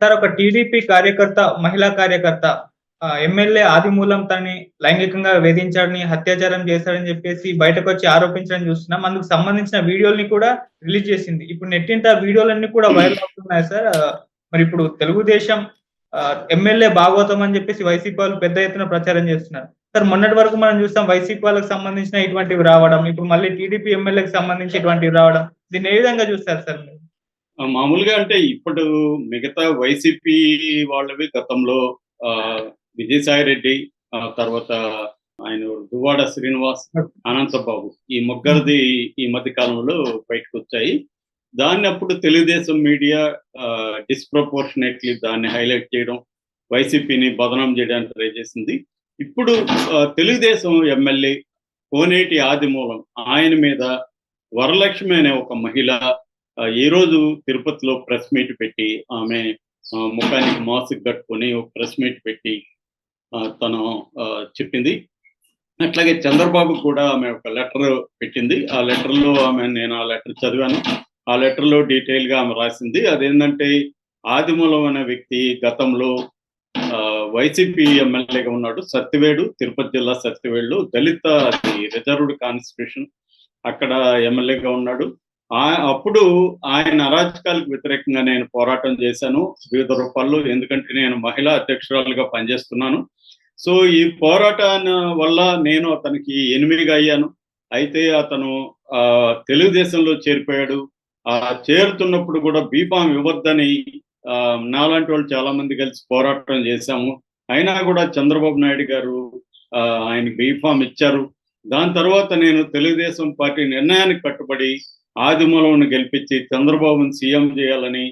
Sir ఒక TDP కార్యకర్త, మహిళా కార్యకర్త ఎమ్మెల్యే ఆదిమూలం తనని లైంగికంగా వేధించాడని, అత్యాచారం చేశాడని చెప్పేసి బయటకొచ్చి ఆరోపించడం చూస్తున్నాం. అందుకు సంబంధించిన వీడియోలని కూడా రిలీజ్ చేసింది. ఇప్పుడు నెట్టింట వీడియోలన్నీ కూడా వైరల్ అవుతున్నాయి సార్. మరిప్పుడు తెలుగుదేశం ఎమ్మెల్యే భాగవతం అని చెప్పేసి వైసీపీ వాళ్ళు పెద్ద ఎత్తున ప్రచారం చేస్తున్నారు. సార్ మొన్నటి వరకు మనం చూస్తాం వైసీపీ వాళ్ళకి సంబంధించిన ఇటువంటివి రావడం, ఇప్పుడు మళ్ళీ టీడీపీ ఎమ్మెల్యేకి సంబంధించి ఇటువంటివి రావడం. దీన్ని ఏ విధంగా చూస్తారు సార్ మీరు? మామూలుగా అంటే ఇప్పుడు మిగతా వైసీపీ వాళ్ళవి గతంలో విజయసాయి రెడ్డి, తర్వాత ఆయన దువ్వాడ శ్రీనివాస్, అనంతబాబు, ఈ ముగ్గురిది ఈ మధ్య కాలంలో బయటకు వచ్చాయి. దాన్ని అప్పుడు తెలుగుదేశం మీడియా డిస్ప్రపోర్షనేట్లీ దాన్ని హైలైట్ చేయడం, వైసీపీని బదనాం చేయడానికి ట్రై చేసింది. ఇప్పుడు తెలుగుదేశం ఎమ్మెల్యే కోనేటి ఆదిమూలం ఆయన మీద వరలక్ష్మి అనే ఒక మహిళ ఈ రోజు తిరుపతిలో ప్రెస్ మీట్ పెట్టి, ఆమె ముఖానికి మాస్క్ కట్టుకొని ఒక ప్రెస్ మీట్ పెట్టి తను చెప్పింది. అట్లాగే చంద్రబాబు కూడా ఆమె ఒక లెటర్ పెట్టింది. ఆ లెటర్లో నేను ఆ లెటర్ చదివాను. ఆ లెటర్లో డీటెయిల్గా ఆమె రాసింది. అదేంటంటే ఆదిమూలం అనే వ్యక్తి గతంలో వైసీపీ ఎమ్మెల్యేగా ఉన్నాడు. సత్తివేడు, తిరుపతి జిల్లా సత్తివేడులో దళిత రిజర్వ్డ్ కాన్స్టిట్యూషన్, అక్కడ ఎమ్మెల్యేగా ఉన్నాడు. అప్పుడు ఆయన అరాచకాలకు వ్యతిరేకంగా నేను పోరాటం చేశాను వివిధ రూపాల్లో. ఎందుకంటే నేను మహిళా అధ్యక్షురాలుగా పనిచేస్తున్నాను. సో ఈ పోరాటాన్ని వల్ల నేను అతనికి ఎనిమిదిగా అయ్యాను. అయితే అతను తెలుగుదేశంలో చేరిపోయాడు. చేరుతున్నప్పుడు కూడా బీఫామ్ ఇవ్వద్దని నాలాంటి వాళ్ళు చాలా మంది కలిసి పోరాటం చేశాము. అయినా కూడా చంద్రబాబు నాయుడు గారు ఆయనకి బీఫామ్ ఇచ్చారు. దాని తర్వాత నేను తెలుగుదేశం పార్టీ నిర్ణయానికి కట్టుబడి ఆదిమూలంను గెలిపించి చంద్రబాబుని సీఎం చేయాలని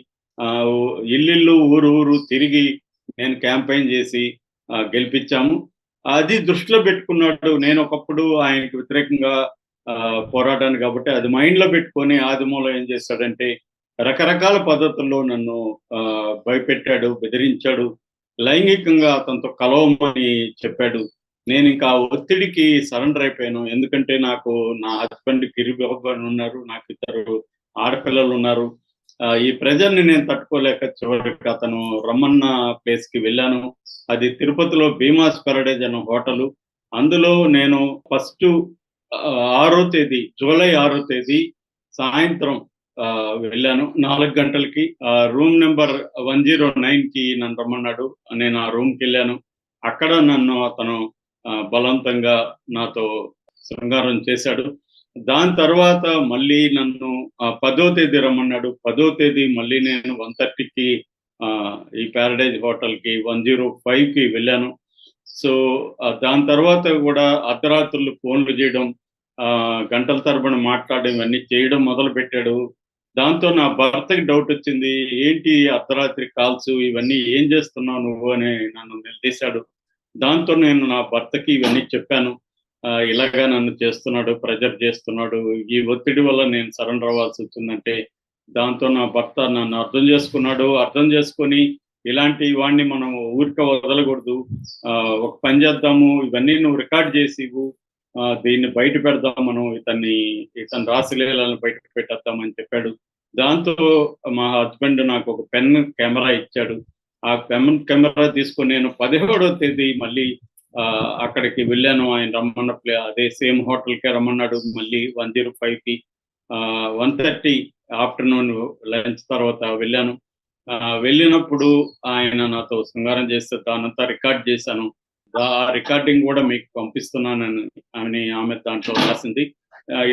ఇల్లు ఊరు తిరిగి నేను క్యాంపెయిన్ చేసి గెలిపించాము. అది దృష్టిలో పెట్టుకున్నాడు. నేను ఒకప్పుడు ఆయనకు వ్యతిరేకంగా పోరాటాను కాబట్టి అది మైండ్లో పెట్టుకొని ఆదిమూలం ఏం చేశాడంటే రకరకాల పద్ధతుల్లో నన్ను భయపెట్టాడు, బెదిరించాడు, లైంగికంగా అతనితో కలవమని చెప్పాడు. నేను ఇంకా ఒత్తిడికి సరెండర్ అయిపోయాను. ఎందుకంటే నాకు నా హస్బెండ్ గిరిబాబు అని ఉన్నారు, నాకు 2 ఆడపిల్లలు ఉన్నారు. ఈ ప్రెజర్ని నేను తట్టుకోలేక చివరికి అతను రమ్మన్న ప్లేస్కి వెళ్ళాను. అది తిరుపతిలో భీమాస్ పెరడేజ్ అనే హోటలు. అందులో నేను ఫస్ట్ 6వ తేదీ, జూలై 6వ తేదీ సాయంత్రం వెళ్ళాను 4 గంటలకి. రూమ్ నెంబర్ 109కి నన్ను రమ్మన్నాడు. నేను ఆ రూమ్కి వెళ్ళాను. అక్కడ నన్ను అతను బలవంతంగా నాతో శృంగారం చేశాడు. దాని తర్వాత మళ్ళీ నన్ను 10వ తేదీ రమ్మన్నాడు. 10వ తేదీ మళ్ళీ నేను 1:30కి ఈ ప్యారడైజ్ హోటల్కి 105కి వెళ్ళాను. సో దాని తర్వాత కూడా అర్ధరాత్రులు ఫోన్లు చేయడం, గంటల తరబడి మాట్లాడడం, ఇవన్నీ చేయడం మొదలు పెట్టాడు. దాంతో నా భర్తకి డౌట్ వచ్చింది. ఏంటి అర్ధరాత్రి కాల్స్, ఇవన్నీ ఏం చేస్తున్నావు నువ్వు అని నన్ను నిలదీశాడు. దాంతో నేను నా భర్తకి ఇవన్నీ చెప్పాను. ఇలాగా నన్ను చేస్తున్నాడు, ప్రెజర్ చేస్తున్నాడు, ఈ ఒత్తిడి వల్ల నేను సరెండర్ అవ్వాల్సి వచ్చిందంటే దాంతో నా భర్త నన్ను అర్థం చేసుకున్నాడు. అర్థం చేసుకొని ఇలాంటి వాడిని మనం ఊరిక వదలకూడదు, ఒక పని చేద్దాము, ఇవన్నీ నువ్వు రికార్డ్ చేసి దీన్ని బయట పెడదాం, మనం ఇతని రాశిలీలను బయట పెట్టేద్దామని చెప్పాడు. దాంతో మా హస్బెండ్ నాకు ఒక పెన్ కెమెరా ఇచ్చాడు. ఆ పెన్ కెమెరా తీసుకొని నేను 17వ తేదీ మళ్ళీ అక్కడికి వెళ్ళాను. ఆయన రమ్మన్న అదే సేమ్ హోటల్కే రమ్మన్నాడు. మళ్ళీ 105కి 1:30 ఆఫ్టర్నూన్ లంచ్ తర్వాత వెళ్ళాను. వెళ్ళినప్పుడు ఆయన నాతో శృంగారం చేస్తే దానంతా రికార్డ్ చేశాను. ఆ రికార్డింగ్ కూడా మీకు పంపిస్తున్నానని ఆమె దాంట్లో రాసింది.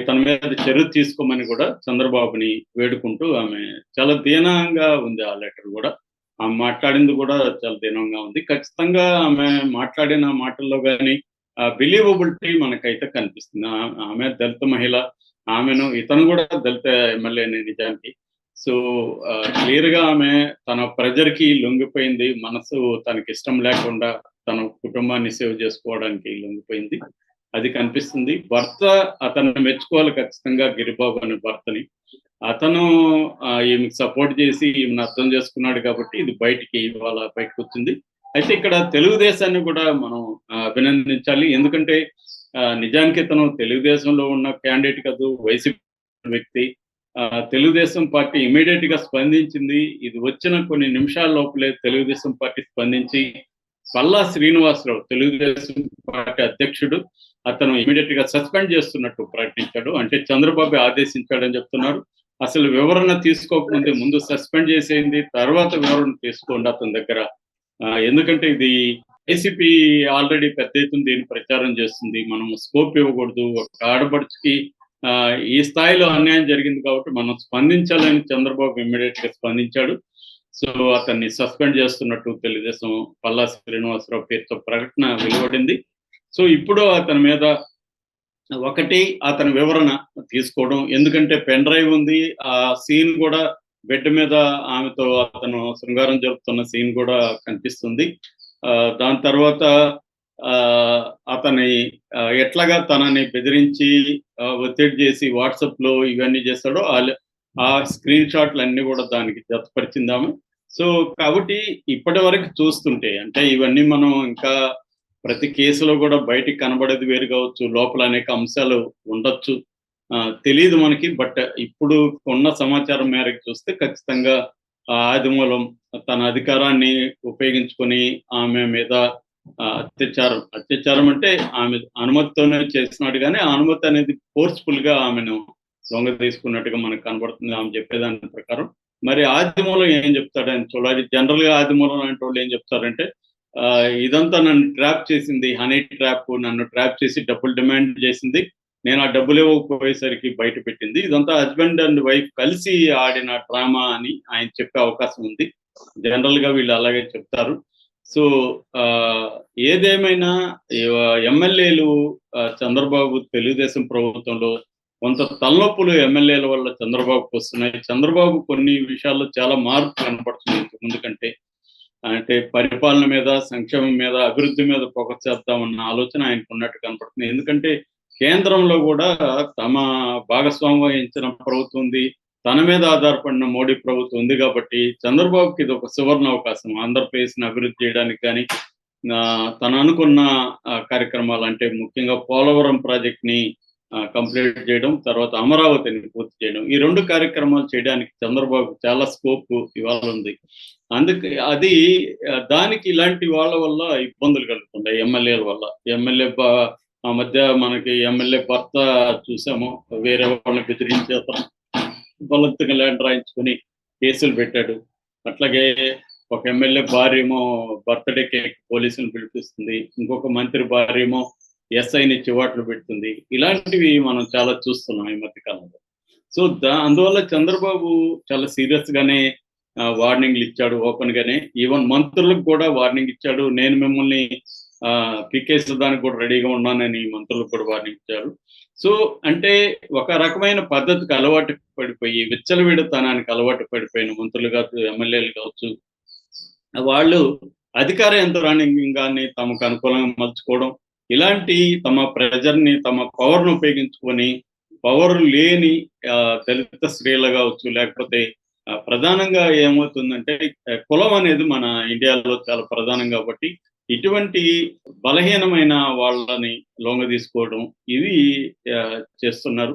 ఇతని మీద చర్య తీసుకోమని కూడా చంద్రబాబుని వేడుకుంటూ ఆమె చాలా దీనంగా ఉంది. ఆ లెటర్ కూడా ఆమె మాట్లాడింది కూడా చాలా దీనంగా ఉంది. ఖచ్చితంగా ఆమె మాట్లాడిన మాటల్లో కానీ బిలీవబిలిటీ మనకైతే కనిపిస్తుంది. ఆమె దళిత మహిళ, ఇతను కూడా దళిత ఎమ్మెల్యేనే నిజానికి. సో క్లియర్గా ఆమె తన ప్రెజర్కి లొంగిపోయింది. మనసు తనకి ఇష్టం లేకుండా తన కుటుంబాన్ని సేవ్ చేసుకోవడానికి లొంగిపోయింది. అది కనిపిస్తుంది. భర్త అతన్ని మెచ్చుకోవాలి ఖచ్చితంగా, గిరిబాబు అనే భర్తని. అతను ఈమెకి సపోర్ట్ చేసి ఈమెను అర్థం చేసుకున్నాడు కాబట్టి ఇది ఇవాళ బయటకు వచ్చింది. అయితే ఇక్కడ తెలుగుదేశాన్ని కూడా మనం అభినందించాలి. ఎందుకంటే నిజానికి ఇతను తెలుగుదేశంలో ఉన్న క్యాండిడేట్ కాదు, వైసీపీ వ్యక్తి. తెలుగుదేశం పార్టీ ఇమీడియట్ గా స్పందించింది. ఇది వచ్చిన కొన్ని నిమిషాల లోపలే తెలుగుదేశం పార్టీ స్పందించి పల్లా శ్రీనివాసరావు తెలుగుదేశం పార్టీ అధ్యక్షుడు అతను ఇమీడియట్ గా సస్పెండ్ చేస్తున్నట్టు ప్రకటించాడు. అంటే చంద్రబాబు ఆదేశించాడని చెప్తున్నారు. అసలు వివరణ తీసుకోకముందే ముందు సస్పెండ్ చేసేయింది, తర్వాత వివరణ తీసుకోండి అతని దగ్గర. ఎందుకంటే ఇది వైసీపీ ఆల్రెడీ పెద్ద ఎత్తున దీన్ని ప్రచారం చేస్తుంది. మనం స్కోప్ ఇవ్వకూడదు, ఒక ఆడపడుచుకి ఈ స్థాయిలో అన్యాయం జరిగింది కాబట్టి మనం స్పందించాలని చంద్రబాబు ఇమ్మీడియట్ గా స్పందించాడు. సో అతన్ని సస్పెండ్ చేస్తున్నట్టు తెలుగుదేశం పల్లా శ్రీనివాసరావు పేరుతో ప్రకటన వెలువడింది. సో ఇప్పుడు అతని మీద ఒకటి అతని వివరణ తీసుకోవడం, ఎందుకంటే పెన్ డ్రైవ్ ఉంది, ఆ సీన్ కూడా బెడ్ మీద ఆమెతో అతను శృంగారం జరుపుతున్న సీన్ కూడా కనిపిస్తుంది. దాని తర్వాత అతని ఎట్లాగా తనని బెదిరించి ఒత్తిడి చేసి వాట్సాప్ లో ఇవన్నీ చేస్తాడో ఆ స్క్రీన్ షాట్లు అన్ని కూడా దానికి జతపరిచిందాము. సో కాబట్టి ఇప్పటి వరకు చూస్తుంటే అంటే ఇవన్నీ మనం ఇంకా ప్రతి కేసులో కూడా బయటికి కనబడేది వేరు కావచ్చు, లోపల అనేక అంశాలు ఉండొచ్చు, తెలియదు మనకి. బట్ ఇప్పుడు ఉన్న సమాచారం మేరకు చూస్తే ఖచ్చితంగా ఆదిమూలం తన అధికారాన్ని ఉపయోగించుకొని ఆమె మీద అత్యాచారం అంటే ఆమె అనుమతితోనే చేసినాడు, కానీ ఆ అనుమతి అనేది ఫోర్స్ఫుల్ గా ఆమెను దొంగ తీసుకున్నట్టుగా మనకు కనబడుతుంది ఆమె చెప్పేదాని ప్రకారం. మరి ఆదిమూలం ఏం చెప్తాడని చూడాలి. జనరల్ గా ఆదిమూలం లాంటి వాళ్ళు ఏం చెప్తారంటే ఇదంతా నన్ను ట్రాప్ చేసింది, హనీ ట్రాప్, నన్ను ట్రాప్ చేసి డబ్బులు డిమాండ్ చేసింది, నేను ఆ డబ్బులు ఇవ్వకపోయేసరికి బయట పెట్టింది, ఇదంతా హస్బెండ్ అండ్ వైఫ్ కలిసి ఆడిన డ్రామా అని ఆయన చెప్పే అవకాశం ఉంది. జనరల్ గా వీళ్ళు అలాగే చెప్తారు. సో ఏదేమైనా ఎమ్మెల్యేలు చంద్రబాబు తెలుగుదేశం ప్రభుత్వంలో కొంత తలనొప్పులు ఎమ్మెల్యేల వల్ల చంద్రబాబుకు వస్తున్నాయి. చంద్రబాబు కొన్ని విషయాల్లో చాలా మార్పు కనపడుతుంది ఇంతకుముందు కంటే. అంటే పరిపాలన మీద, సంక్షేమం మీద, అభివృద్ధి మీద ఫోకస్ చేద్దామన్న ఆలోచన ఆయనకు ఉన్నట్టు కనపడుతుంది. ఎందుకంటే కేంద్రంలో కూడా తమ భాగస్వామ్యం వహించిన ప్రభుత్వం ఉంది, తన మీద ఆధారపడిన మోడీ ప్రభుత్వం ఉంది కాబట్టి చంద్రబాబుకి ఇది ఒక సువర్ణ అవకాశం ఆంధ్రప్రదేశ్ని అభివృద్ధి చేయడానికి. కానీ తను అనుకున్న కార్యక్రమాలు అంటే ముఖ్యంగా పోలవరం ప్రాజెక్ట్ ని కంప్లీట్ చేయడం, తర్వాత అమరావతిని పూర్తి చేయడం, ఈ రెండు కార్యక్రమాలు చేయడానికి చంద్రబాబు చాలా స్కోప్ ఇవాళ ఉంది. అందుకే దానికి ఇలాంటి వాళ్ళ వల్ల ఇబ్బందులు కలుగుతున్నాయి ఎమ్మెల్యేల వల్ల. ఆ మధ్య మనకి ఎమ్మెల్యే భర్త చూసాము, వేరే వాళ్ళని బెదిరించి బలవంతంగా ల్యాండ్ రాయించుకొని కేసులు పెట్టాడు. అట్లాగే ఒక ఎమ్మెల్యే భార్య ఏమో బర్త్డే కేక్ పోలీసులు పిలిపిస్తుంది, ఇంకొక మంత్రి భార్య ఏమో ఎస్ఐని చివాట్లు పెడుతుంది. ఇలాంటివి మనం చాలా చూస్తున్నాం ఈ మధ్య కాలంలో. సో అందువల్ల చంద్రబాబు చాలా సీరియస్ గానే వార్నింగ్లు ఇచ్చాడు, ఓపెన్ గానే. ఈవెన్ మంత్రులకు కూడా వార్నింగ్ ఇచ్చాడు, నేను మిమ్మల్ని పీకేసేదానికి కూడా రెడీగా ఉన్నానని మంత్రులకు కూడా వార్నింగ్ ఇచ్చాడు. సో అంటే ఒక రకమైన పద్ధతికి అలవాటు పడిపోయి, విచ్చలవిడతనానికి అలవాటు పడిపోయిన మంత్రులు కావచ్చు, ఎమ్మెల్యేలు కావచ్చు, వాళ్ళు అధికార యంత్రాంగాన్ని తమకు అనుకూలంగా మలుచుకోవడం, ఇలాంటి తమ ప్రెజర్ని, తమ పవర్ను ఉపయోగించుకొని పవర్ లేని దళిత స్త్రీలు కావచ్చు, లేకపోతే ప్రధానంగా ఏమవుతుందంటే కులం అనేది మన ఇండియాలో చాలా ప్రధానం కాబట్టి ఇటువంటి బలహీనమైన వాళ్ళని లొంగ తీసుకోవడం ఇవి చేస్తున్నారు.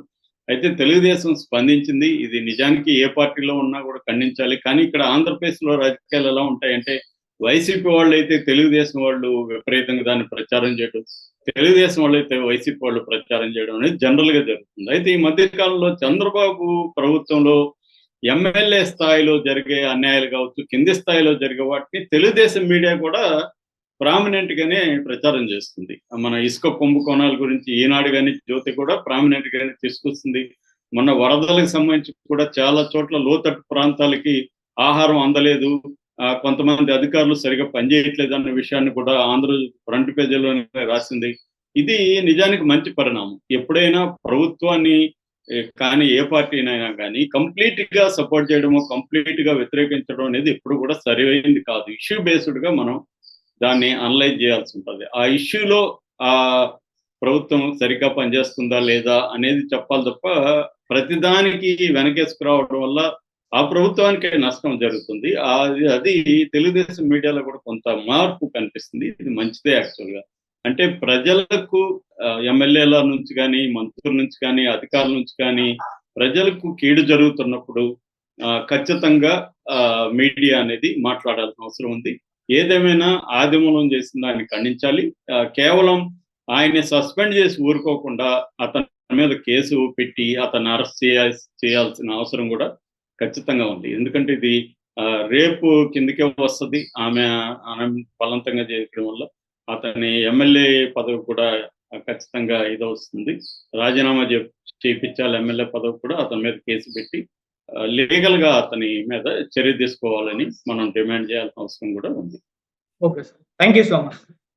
అయితే తెలుగుదేశం స్పందించింది. ఇది నిజానికి ఏ పార్టీలో ఉన్నా కూడా ఖండించాలి. కానీ ఇక్కడ ఆంధ్రప్రదేశ్లో రాజకీయాలు ఎలా ఉంటాయంటే వైసీపీ వాళ్ళు అయితే తెలుగుదేశం వాళ్ళు విపరీతంగా దాన్ని ప్రచారం చేయడం, తెలుగుదేశం వాళ్ళు అయితే వైసీపీ వాళ్ళు ప్రచారం చేయడం అనేది జనరల్ గా జరుగుతుంది. అయితే ఈ మధ్య కాలంలో చంద్రబాబు ప్రభుత్వంలో ఎమ్మెల్యే స్థాయిలో జరిగే అన్యాయాలు కావచ్చు, కింది స్థాయిలో జరిగే వాటిని తెలుగుదేశం మీడియా కూడా ప్రామినెంట్ గానే ప్రచారం చేస్తుంది. మన ఇసుక కుంభకోణాల గురించి ఈనాడు కానీ జ్యోతి కూడా ప్రామినెంట్ గానే తీసుకొస్తుంది. మొన్న వరదలకు సంబంధించి కూడా చాలా చోట్ల లోతట్టు ప్రాంతాలకి ఆహారం అందలేదు, కొంతమంది అధికారులు సరిగా పనిచేయట్లేదు అన్న విషయాన్ని కూడా ఆంధ్రజ్యోతి ఫ్రంట్ పేజీలోనే రాసింది. ఇది నిజానికి మంచి పరిణామం. ఎప్పుడైనా ప్రభుత్వాన్ని కానీ ఏ పార్టీనైనా కానీ కంప్లీట్ గా సపోర్ట్ చేయడము, కంప్లీట్ గా వ్యతిరేకించడం అనేది ఎప్పుడు కూడా సరైనది కాదు. ఇష్యూ బేస్డ్ గా మనం దాన్ని అనలైజ్ చేయాల్సి ఉంటుంది. ఆ ఇష్యూలో ఆ ప్రభుత్వం సరిగ్గా పనిచేస్తుందా లేదా అనేది చెప్పాలి తప్ప ప్రతిదానికి వెనకేసుకురావడం వల్ల ఆ ప్రభుత్వానికి నష్టం జరుగుతుంది. అది తెలుగుదేశం మీడియాలో కూడా కొంత మార్పు కనిపిస్తుంది. ఇది మంచిదే యాక్చువల్గా. అంటే ప్రజలకు ఎమ్మెల్యేల నుంచి కానీ, మంత్రుల నుంచి కానీ, అధికారుల నుంచి కానీ ప్రజలకు కీడు జరుగుతున్నప్పుడు ఖచ్చితంగా మీడియా అనేది మాట్లాడాల్సిన అవసరం ఉంది. ఏదేమైనా ఆదిమూలం చేసిన దాన్ని ఖండించాలి. కేవలం ఆయన్ని సస్పెండ్ చేసి ఊరుకోకుండా అతని మీద కేసు పెట్టి అతన్ని అరెస్ట్ చేయాల్సిన అవసరం కూడా ఖచ్చితంగా ఉంది. ఎందుకంటే ఇది రేపు కిందకే వస్తుంది. ఆమె బలవంతంగా చేయడం వల్ల అతని ఎమ్మెల్యే పదవి కూడా ఖచ్చితంగా ఇదవుతుంది. రాజీనామా చేయించాలి ఎమ్మెల్యే పదవి కూడా. అతని మీద కేసు పెట్టి లీగల్ గా అతని మీద చర్య తీసుకోవాలని మనం డిమాండ్ చేయాల్సిన అవసరం కూడా ఉంది. Okay sir. Thank you so much.